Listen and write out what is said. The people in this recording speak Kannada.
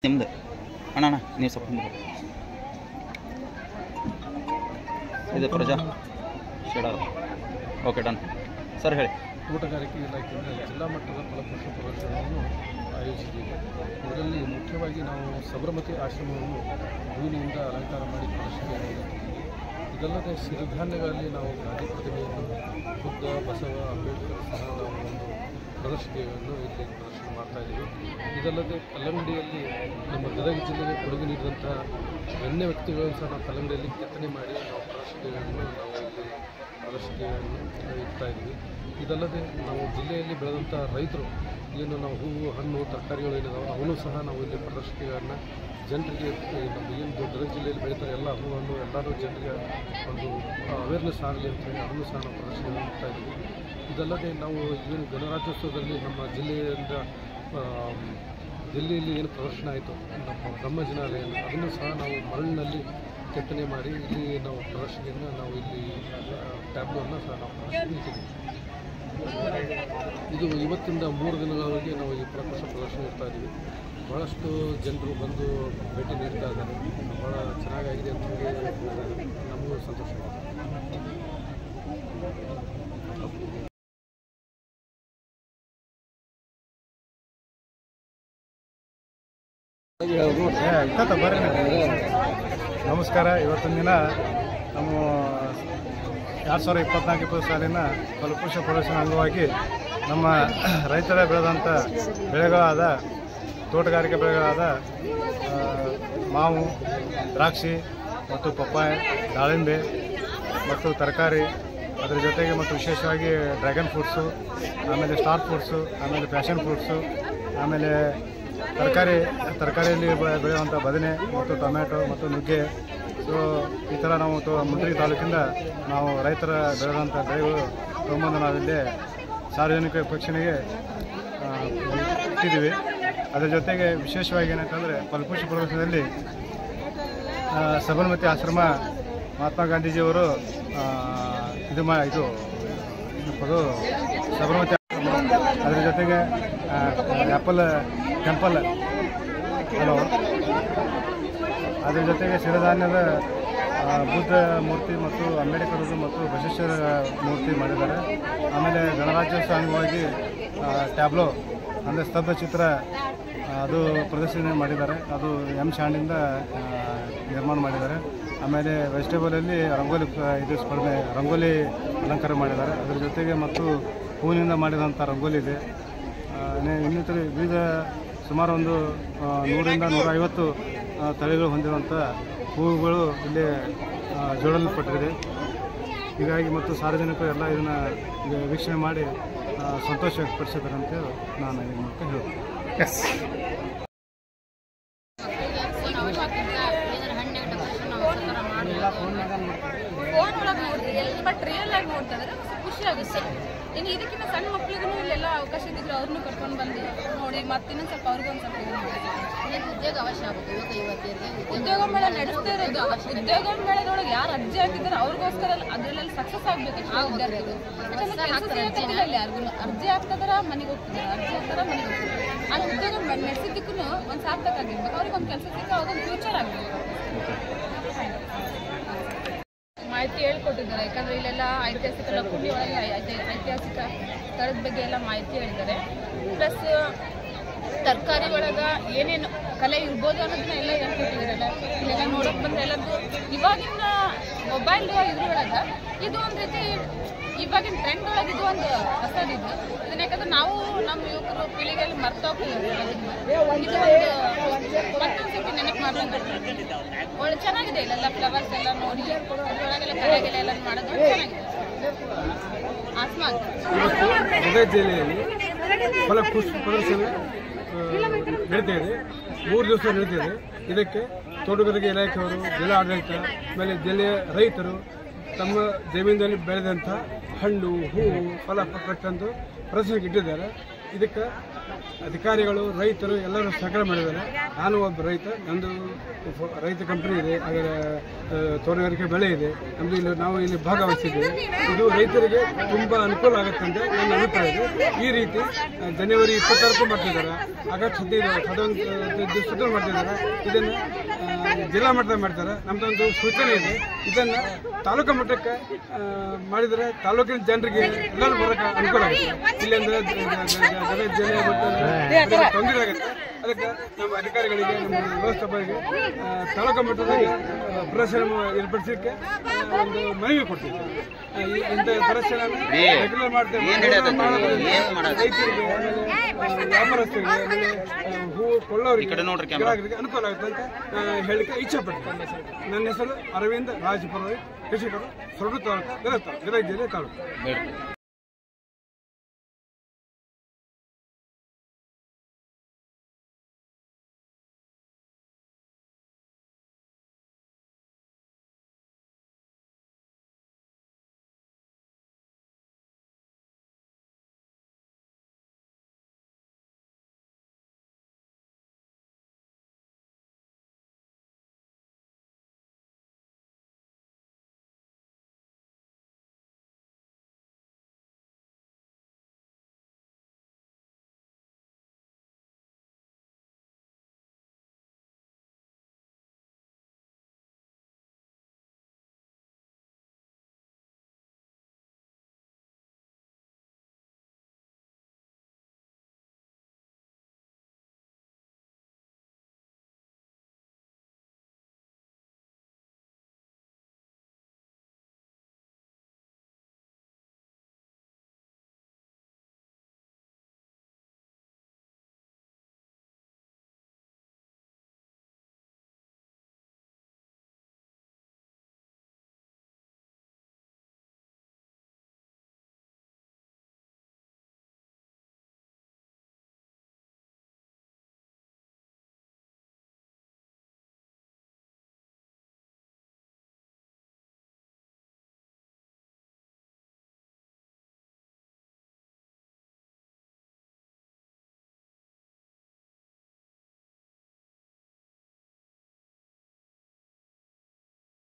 ನಿಮ್ದು ಅಣ್ಣ ನೀವು ಸ್ವಲ್ಪ ಇದು ಪ್ರಜಾ ಶೇಡರ್ ಓಕೆ ಡನ್ ಸರ್ ಹೇಳಿ. ತೋಟಗಾರಿಕೆ ಇಲಾಖೆಯಿಂದ ಜಿಲ್ಲಾ ಮಟ್ಟದ ಫಲಪುಷ್ಪ ಪ್ರದರ್ಶನವನ್ನು ಆಯೋಜಿಸಿದ್ದೇವೆ. ಇದರಲ್ಲಿ ಮುಖ್ಯವಾಗಿ ನಾವು ಸಬರಮತಿ ಆಶ್ರಮವನ್ನು ಹೂವಿನಿಂದ ಅಲಂಕಾರ ಮಾಡಿ ಪ್ರದರ್ಶನ. ಇದಲ್ಲದೆ ಸಿರಿಧಾನ್ಯಗಳಲ್ಲಿ ನಾವು ಗಾಂಧಿ ಪ್ರತಿಮೆಯನ್ನು ಬುದ್ಧ ಬಸವ ಅಂಬೇಡ್ಕರ್ ಸಹ ನಾವು ಒಂದು ಪ್ರದರ್ಶನವನ್ನು ಇಲ್ಲಿ ಪ್ರದರ್ಶನ ಮಾಡ್ತಾಯಿದ್ದೀವಿ. ಇದಲ್ಲದೆ ಕಲ್ಲಂಗಡಿಯಲ್ಲಿ ನಮ್ಮ ಗದಗ ಜಿಲ್ಲೆಗೆ ಕೊಡುಗೆ ನೀಡಿದಂತಹ ಗಣ್ಯ ವ್ಯಕ್ತಿಗಳನ್ನು ಸಹ ನಾವು ಕಲ್ಲಂಗಡಿಯಲ್ಲಿ ಕೆತ್ತನೆ ಮಾಡಿ ನಾವು ಪ್ರದರ್ಶನವನ್ನು ಇಡ್ತಾ ಇದ್ದೀವಿ. ಇದಲ್ಲದೆ ನಾವು ಜಿಲ್ಲೆಯಲ್ಲಿ ಬೆಳೆದಂಥ ರೈತರು ಏನು ನಾವು ಹೂವು ಹಣ್ಣು ತರಕಾರಿಗಳು ಏನಿದಾವೆ ಅವನು ಸಹ ನಾವು ಇಲ್ಲಿ ಪ್ರದರ್ಶನವನ್ನು ಜನರಿಗೆ ನಮ್ಮ ಏನು ಗದಗ ಜಿಲ್ಲೆಯಲ್ಲಿ ಬೆಳೀತಾರೆ ಎಲ್ಲ ಹೂವು ಹಣ್ಣು ಎಲ್ಲರೂ ಜನರಿಗೆ ಒಂದು ಅವೇರ್ನೆಸ್ ಆಗಲಿ ಅಂತೇಳಿ ಅದನ್ನು ಸಹ ನಾವು ಪ್ರದರ್ಶನ ಮಾಡ್ತಾ ಇದ್ದೀವಿ. ಇದಲ್ಲದೆ ನಾವು ಏನು ಗಣರಾಜ್ಯೋತ್ಸವದಲ್ಲಿ ನಮ್ಮ ಜಿಲ್ಲೆಯಿಂದ ದಿಲ್ಲಿಯಲ್ಲಿ ಏನು ಪ್ರದರ್ಶನ ಆಯಿತು ನಮ್ಮ ಬ್ರಹ್ಮ ಜಿನಾಲಯಲ್ಲಿ ಅದನ್ನು ಸಹ ನಾವು ಮರಳಿನಲ್ಲಿ ಕೆತ್ತನೆ ಮಾಡಿ ಇಲ್ಲಿ ನಾವು ಪ್ರದರ್ಶನೆಯನ್ನು ನಾವು ಇಲ್ಲಿ ಟ್ಯಾಬ್ಲೋವನ್ನು ಸಹ ನಾವು ಪ್ರದರ್ಶನ. ಇದು ಇವತ್ತಿಂದ 3 ದಿನಗಳವರೆಗೆ ನಾವು ಈ ಫಲಪುಷ್ಪ ಪ್ರದರ್ಶನ ಇಡ್ತಾ ಇದ್ದೀವಿ. ಭಾಳಷ್ಟು ಜನರು ಬಂದು ಭೇಟಿ ನೀಡ್ತಾ ಇದ್ದಾರೆ. ಭಾಳ ಚೆನ್ನಾಗಾಗಿದೆ ಅಂತ ಹೇಳಿ ನಮಗೂ ಸಂತೋಷ ನಮಸ್ಕಾರ. ಇವತ್ತಿನ ದಿನ ನಮ್ಮ 2024 ಸಾಲಿನ ಫಲಪುಷ್ಪ ಪ್ರದರ್ಶನ ಅಂಗವಾಗಿ ನಮ್ಮ ರೈತರ ಬೆಳೆದಂಥ ಬೆಳೆಗಳಾದ ತೋಟಗಾರಿಕೆ ಬೆಳೆಗಳಾದ ಮಾವು, ದ್ರಾಕ್ಷಿ ಮತ್ತು ಪಪ್ಪಾಯ, ದಾಳಿಂಬೆ ಮತ್ತು ತರಕಾರಿ, ಅದರ ಜೊತೆಗೆ ಮತ್ತು ವಿಶೇಷವಾಗಿ ಡ್ರ್ಯಾಗನ್ ಫ್ರೂಟ್ಸು, ಆಮೇಲೆ ಸ್ಟಾರ್ ಫ್ರೂಟ್ಸು, ಆಮೇಲೆ ಪ್ಯಾಷನ್ ಫ್ರೂಟ್ಸು, ಆಮೇಲೆ ತರಕಾರಿಯಲ್ಲಿ ಬೆಳೆಯುವಂಥ ಬದನೆ ಮತ್ತು ಟೊಮ್ಯಾಟೊ ಮತ್ತು ನುಗ್ಗೆ. ಸೊ ಈ ಥರ ನಾವು ಮುಂಡ್ರಿ ತಾಲೂಕಿಂದ ನಾವು ರೈತರ ಬೆಳೆದಂಥ ಬೆಳೆಗಳು ತೊಗೊಂಬಂದು ನಾವಿಲ್ಲಿ ಸಾರ್ವಜನಿಕ ವೀಕ್ಷಣೆಗೆ ಇಟ್ಟಿದ್ದೀವಿ. ಅದರ ಜೊತೆಗೆ ವಿಶೇಷವಾಗಿ ಏನಂತಂದರೆ ಫಲಪುಷ್ಪ ಪ್ರದರ್ಶನದಲ್ಲಿ ಸಬರಮತಿ ಆಶ್ರಮ ಮಹಾತ್ಮ ಗಾಂಧೀಜಿಯವರು ಇದು ಸಬರಮತಿ ಆಶ್ರಮ, ಅದರ ಜೊತೆಗೆ ಆ್ಯಪಲ್ ಟೆಂಪಲ್, ಅದರ ಜೊತೆಗೆ ಸಿರಿಧಾನ್ಯದ ಬುದ್ಧ ಮೂರ್ತಿ ಮತ್ತು ಅಂಬೇಡ್ಕರ್ ಮತ್ತು ಬಸವೇಶ್ವರ ಮೂರ್ತಿ ಮಾಡಿದ್ದಾರೆ. ಆಮೇಲೆ ಗಣರಾಜ್ಯೋತ್ಸವ ಅಂಗವಾಗಿ ಟ್ಯಾಬ್ಲೋ ಅಂದರೆ ಸ್ತಬ್ಧ ಚಿತ್ರ ಅದು ಪ್ರದರ್ಶನ ಮಾಡಿದ್ದಾರೆ. ಅದು ಎಂ ಶಾಂಡಿಂದ ನಿರ್ಮಾಣ ಮಾಡಿದ್ದಾರೆ. ಆಮೇಲೆ ವೆಜಿಟೇಬಲಲ್ಲಿ ರಂಗೋಲಿ ಅಲಂಕಾರ ಮಾಡಿದ್ದಾರೆ. ಅದರ ಜೊತೆಗೆ ಮತ್ತು ಹೂವಿನಿಂದ ಮಾಡಿದಂಥ ರಂಗೋಲಿ ಇದೆ. ಇನ್ನಿತರ ವಿವಿಧ ಸುಮಾರು ಒಂದು 100ರಿಂದ 150 ತಳಿಗಳು ಹೊಂದಿರುವಂಥ ಹೂವುಗಳು ಇಲ್ಲಿ ಜೋಡಲ್ಪಟ್ಟಿದೆ. ಹೀಗಾಗಿ ಮತ್ತು ಸಾರ್ವಜನಿಕರು ಎಲ್ಲ ಇದನ್ನು ವೀಕ್ಷಣೆ ಮಾಡಿ ಸಂತೋಷ ವ್ಯಕ್ತಪಡಿಸಿದ್ದಾರೆ ಅಂತೇಳಿ ನಾನು ಈ ಮೂಲಕ ಹೇಳ್ತೀನಿ. ಎಸ್ ಫೋನ್ ಒಳಗೆ ನೋಡ್ತೀವಿ ಬಟ್ ರಿಯಲ್ ಆಗಿ ನೋಡ್ತಿದ್ರೆ ಖುಷಿ ಆಗುತ್ತೆ. ಇನ್ನು ಇದಕ್ಕಿಂತ ಸಣ್ಣ ಮಕ್ಕಳಿಗೂ ಇಲ್ಲೆಲ್ಲ ಅವಕಾಶ ಇದ್ದಿದ್ರು ಅವ್ರನ್ನೂ ಕರ್ಕೊಂಡು ಬಂದು ನೋಡಿ ಮತ್ತೆ ಇನ್ನೊಂದು ಸ್ವಲ್ಪ ಅವ್ರಿಗೊಂದು ಸ್ವಲ್ಪ ಉದ್ಯೋಗ ಅವಶ್ಯ ಆಗುತ್ತೆ. ಉದ್ಯೋಗ ಮೇಳ ನಡೆಸ್ತಾ ಇರೋದು ಉದ್ಯೋಗ ಮೇಳದೊಳಗೆ ಯಾರು ಅರ್ಜಿ ಹಾಕಿದ್ದಾರೆ ಅವ್ರಿಗೋಸ್ಕರ ಅದರಲ್ಲಿ ಸಕ್ಸಸ್ ಆಗಬೇಕು. ಯಾರಿಗೂ ಅರ್ಜಿ ಹಾಕ್ತಿದಾರ ಮನೆಗೆ ಹೋಗ್ತಿದ್ದಾರೆ, ಅರ್ಜಿ ಹಾಕ್ತಾರ ಮನೆಗೆ ಹೋಗ್ತಿದ್ದಾರೆ. ಅಲ್ಲಿ ಉದ್ಯೋಗ ನಡೆಸಿದ್ದಕ್ಕೂ ಒಂದು ಸಾರ್ಥಕ ಆಗಿರ್ಬೇಕು. ಅವ್ರಿಗೆ ಒಂದು ಕೆಲಸ ಸಿಕ್ಕ ಅವ್ರಿಗೆ ಫ್ಯೂಚರ್ ಆಗಬೇಕು. ಮಾಹಿತಿ ಹೇಳ್ಕೊಟ್ಟಿದ್ದಾರೆ. ಯಾಕಂದರೆ ಇಲ್ಲೆಲ್ಲ ಐತಿಹಾಸಿಕ ಲಕ್ಕುಂಡಿ ಒಳಗೆ ಐತಿಹಾಸಿಕ ಸ್ಥಳದ ಬಗ್ಗೆ ಎಲ್ಲ ಮಾಹಿತಿ ಹೇಳಿದ್ದಾರೆ. ಪ್ಲಸ್ ತರಕಾರಿ ಒಳಗೆ ಏನೇನು ಕಲೆ ಇರ್ಬೋದು ಅನ್ನೋದನ್ನ ಎಲ್ಲ ಹೇಳ್ಕೊಟ್ಟಿದ್ದಾರಲ್ಲ. ಇಲ್ಲೆಲ್ಲ ನೋಡೋಕೆ ಬಂದರೆ ಎಲ್ಲದ್ದು ಇವಾಗಿನ ಮೊಬೈಲ್ ಇದ್ರೊಳಗೆ ಇದು ಒಂದು ರೀತಿ ಇವಾಗಿನ ಟ್ರೆಂಡ್ ಒಳಗೆ ಇದು ಒಂದು ಹೊಸದಿದ್ದು. ಇದನ್ನ ಯಾಕಂದ್ರೆ ನಾವು ನಮ್ಮ ಯುವಕರು ಪೀಳಿಗೆಯಲ್ಲಿ ಮರ್ತೋಗ್ತಿದ್ದೀವಿ. ಇದು ಮತ್ತೊಂದು ಸರ್ತಿ ನೆನಪು ಮಾಡ್ದಂಗೆ ಒಳ್ಳೆ ಚೆನ್ನಾಗಿದೆ. ಇಲ್ಲೆಲ್ಲ ಫ್ಲವರ್ಸ್ ಎಲ್ಲ ನೋಡಿ ಅದ್ರೊಳಗೆಲ್ಲ ಕಲೆಗೆಲ್ಲ ಎಲ್ಲ ಮಾಡೋದು ಚೆನ್ನಾಗಿದೆ. ಗದಗ ಜಿಲ್ಲೆಯಲ್ಲಿ ಫಲಪುಷ್ಪ ಪ್ರದರ್ಶನ ನಡೀತಾ ಇದೆ. 3 ದಿವಸ ನಡೀತಿದೆ. ಇದಕ್ಕೆ ತೋಟಗಾರಿಕೆ ಇಲಾಖೆಯವರು, ಜಿಲ್ಲಾ ಆಡಳಿತ, ಆಮೇಲೆ ಜಿಲ್ಲೆಯ ರೈತರು ತಮ್ಮ ಜಮೀನಿನಲ್ಲಿ ಬೆಳೆದಂಥ ಹಣ್ಣು, ಹೂವು, ಫಲ ತಂದು ಪ್ರದರ್ಶನಕ್ಕೆ ಇಟ್ಟಿದ್ದಾರೆ. ಇದಕ್ಕೆ ಅಧಿಕಾರಿಗಳು ರೈತರು ಎಲ್ಲರೂ ಸಹಕಾರ ಮಾಡಿದ್ದಾರೆ. ನಾನು ಒಬ್ಬ ರೈತ, ನಂದು ರೈತ ಕಂಪನಿ ಇದೆ, ಅದರ ತೋಟಗಾರಿಕೆ ಬೆಳೆ ಇದೆ, ನಮ್ಮದು ಇಲ್ಲಿ ನಾವು ಇಲ್ಲಿ ಭಾಗವಹಿಸಿದ್ದೇವೆ. ಇದು ರೈತರಿಗೆ ತುಂಬ ಅನುಕೂಲ ಆಗುತ್ತೆ ಅಂತ ನನ್ನ ಅಭಿಪ್ರಾಯ ಇದೆ. ಈ ರೀತಿ ಜನವರಿ 26 ಮಾಡ್ತಿದ್ದಾರೆ, ಆಗಸ್ಟ್ 15 ಮಾಡ್ತಿದ್ದಾರೆ. ಇದನ್ನು ಜಿಲ್ಲಾ ಮಟ್ಟದಲ್ಲಿ ಮಾಡ್ತಾರೆ. ನಮ್ಮದೊಂದು ಸೂಚನೆ ಇದೆ, ಇದನ್ನು ತಾಲೂಕು ಮಟ್ಟಕ್ಕೆ ಮಾಡಿದರೆ ತಾಲೂಕಿನ ಜನರಿಗೆ ಎಲ್ಲರೂ ಬರೋಕ್ಕೆ ಅನುಕೂಲ ಆಗುತ್ತೆ. ಇಲ್ಲಿಂದ ಜಿಲ್ಲೆ ತೊಂದರೆ ಆಗುತ್ತೆ. ಅದಕ್ಕೆ ನಮ್ಮ ಅಧಿಕಾರಿಗಳಿಗೆ, ನಮ್ಮ ವ್ಯವಸ್ಥಾಪಕರಿಗೆ ತಾಲೂಕು ಮಟ್ಟದಲ್ಲಿ ಪ್ರದರ್ಶನ ಏರ್ಪಡಿಸಲಿಕ್ಕೆ ಒಂದು ಮನವಿ ಕೊಡ್ತೀವಿ. ಇಂಥ ಪ್ರದರ್ಶನ ರೆಗ್ಯುಲರ್ ಮಾಡ್ತೇವೆ. ರೈತರಿಗೆ, ಆಮೇಲೆ ವ್ಯಾಪಾರಸ್ಥರಿಗೆ, ಆಮೇಲೆ ಹೂವು ಕೊಳ್ಳೋರಿಗೆ, ಗ್ರಾಹಕರಿಗೆ ಅನುಕೂಲ ಆಗುತ್ತೆ ಅಂತ ಹೇಳಲಿಕ್ಕೆ ಇಚ್ಛೆ ಪಡ್ತೀನಿ. ನನ್ನ ಹೆಸರು ಅರವಿಂದ್ ರಾಜಪುರ, ಕೃಷಿಕರು, ಸೊರಡು ತಾಲೂಕು, ಗದಗ ಜಿಲ್ಲೆ ತಾಲೂಕು.